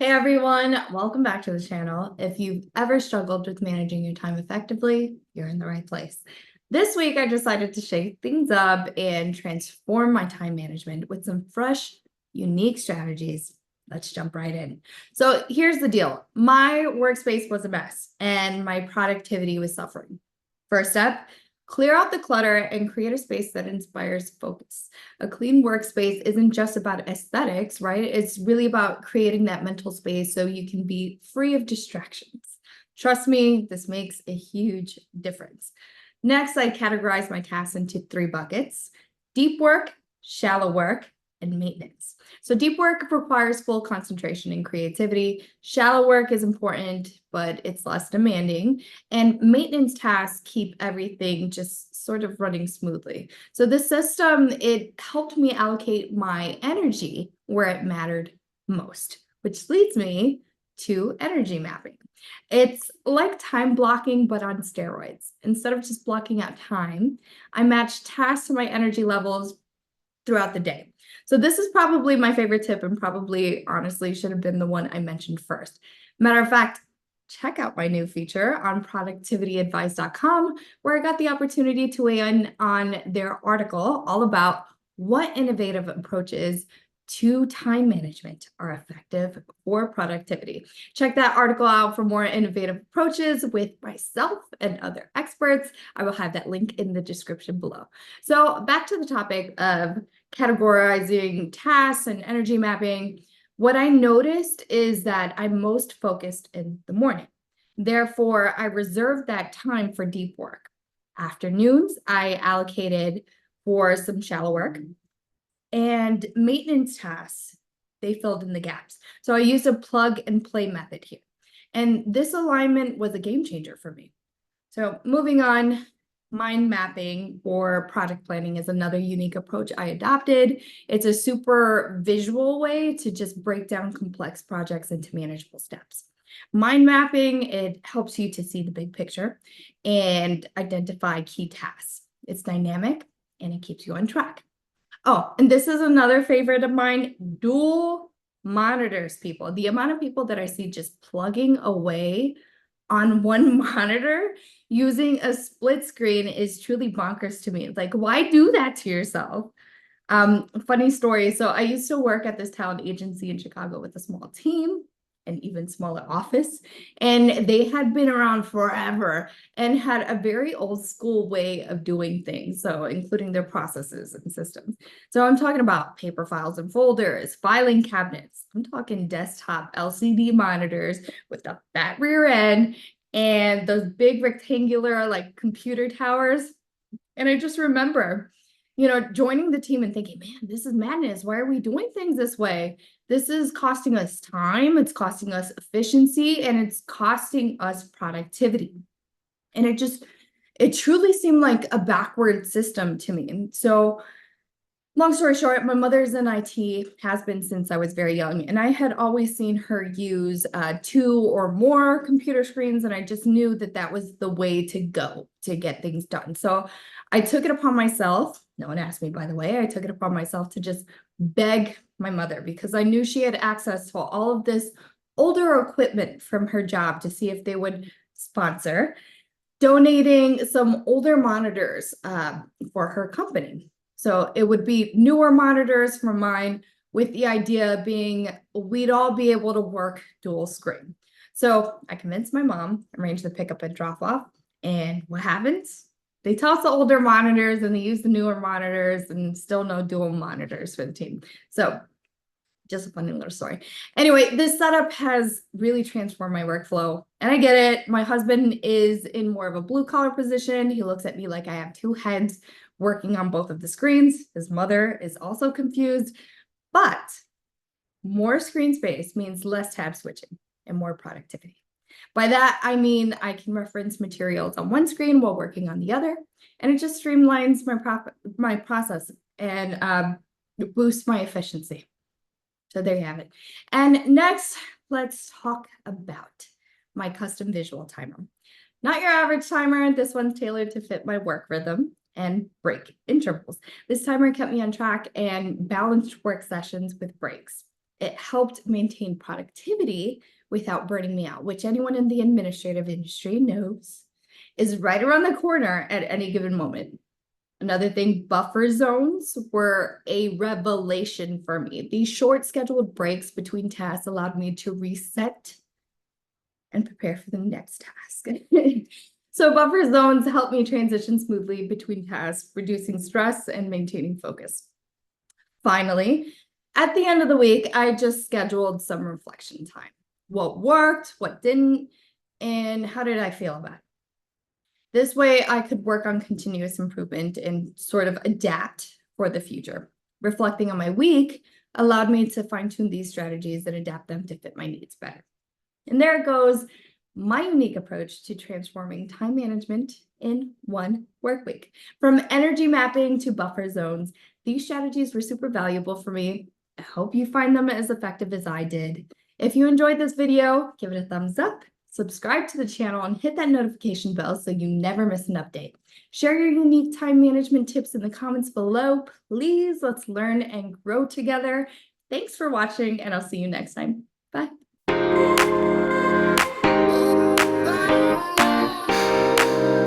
Hey everyone, welcome back to the channel. If you've ever struggled with managing your time effectively, you're in the right place. This week, I decided to shake things up and transform my time management with some fresh, unique strategies. Let's jump right in. So here's the deal. My workspace was a mess and my productivity was suffering. First step, clear out the clutter and create a space that inspires focus. A clean workspace isn't just about aesthetics, right? It's really about creating that mental space so you can be free of distractions. Trust me, this makes a huge difference. Next, I categorize my tasks into 3 buckets: deep work, shallow work, and maintenance. So deep work requires full concentration and creativity. Shallow work is important, but it's less demanding. And maintenance tasks keep everything just sort of running smoothly. So this system, it helped me allocate my energy where it mattered most, which leads me to energy mapping. It's like time blocking, but on steroids. Instead of just blocking out time, I match tasks to my energy levels throughout the day. So this is probably my favorite tip and probably honestly should have been the one I mentioned first. Matter of fact, check out my new feature on productivityadvice.com, where I got the opportunity to weigh in on their article all about what innovative approaches to time management are effective for productivity. Check that article out for more innovative approaches with myself and other experts. I will have that link in the description below. So back to the topic of categorizing tasks and energy mapping. What I noticed is that I'm most focused in the morning. Therefore, I reserved that time for deep work. Afternoons, I allocated for some shallow work, and maintenance tasks, they filled in the gaps. So I used a plug and play method here. And this alignment was a game changer for me. So moving on, mind mapping or project planning is another unique approach I adopted. It's a super visual way to just break down complex projects into manageable steps. Mind mapping, it helps you to see the big picture and identify key tasks. It's dynamic and it keeps you on track. Oh, and this is another favorite of mine, dual monitors, people. The amount of people that I see just plugging away on one monitor using a split screen is truly bonkers to me. It's like, why do that to yourself? Funny story. So I used to work at this talent agency in Chicago with a small team, an even smaller office, and they had been around forever and had a very old school way of doing things, so including their processes and systems. So I'm talking about paper files and folders, filing cabinets. I'm talking desktop LCD monitors with the fat rear end and those big rectangular like computer towers. And I just remember, joining the team and thinking, man, this is madness. Why are we doing things this way? This is costing us time, it's costing us efficiency, and it's costing us productivity. And it truly seemed like a backward system to me. And so long story short, my mother's in IT, has been since I was very young, and I had always seen her use 2 or more computer screens, and I just knew that that was the way to go to get things done. So I took it upon myself. No one asked me, by the way. I took it upon myself to just beg my mother because I knew she had access to all of this older equipment from her job to see if they would sponsor donating some older monitors for her company. So it would be newer monitors from mine, with the idea being we'd all be able to work dual screen. So I convinced my mom, arranged the pickup and drop off. And what happens? They toss the older monitors and they use the newer monitors, and still no dual monitors for the team. So just a funny little story. Anyway, this setup has really transformed my workflow. And I get it. My husband is in more of a blue collar position. He looks at me like I have 2 heads working on both of the screens. His mother is also confused, but more screen space means less tab switching and more productivity. By that, I mean I can reference materials on one screen while working on the other, and it just streamlines my process and boosts my efficiency. So there you have it. And next, let's talk about my custom visual timer. Not your average timer. This one's tailored to fit my work rhythm and break intervals. This timer kept me on track and balanced work sessions with breaks. It helped maintain productivity without burning me out, which anyone in the administrative industry knows is right around the corner at any given moment. Another thing, buffer zones were a revelation for me. These short scheduled breaks between tasks allowed me to reset and prepare for the next task. So buffer zones help me transition smoothly between tasks, reducing stress and maintaining focus. Finally, at the end of the week, I just scheduled some reflection time. What worked, what didn't, and how did I feel about it? This way I could work on continuous improvement and sort of adapt for the future. Reflecting on my week allowed me to fine-tune these strategies and adapt them to fit my needs better. And there goes my unique approach to transforming time management in one work week. From energy mapping to buffer zones, these strategies were super valuable for me. I hope you find them as effective as I did. If you enjoyed this video, give it a thumbs up, subscribe to the channel, and hit that notification bell so you never miss an update. Share your unique time management tips in the comments below. Please, let's learn and grow together. Thanks for watching, and I'll see you next time. Bye.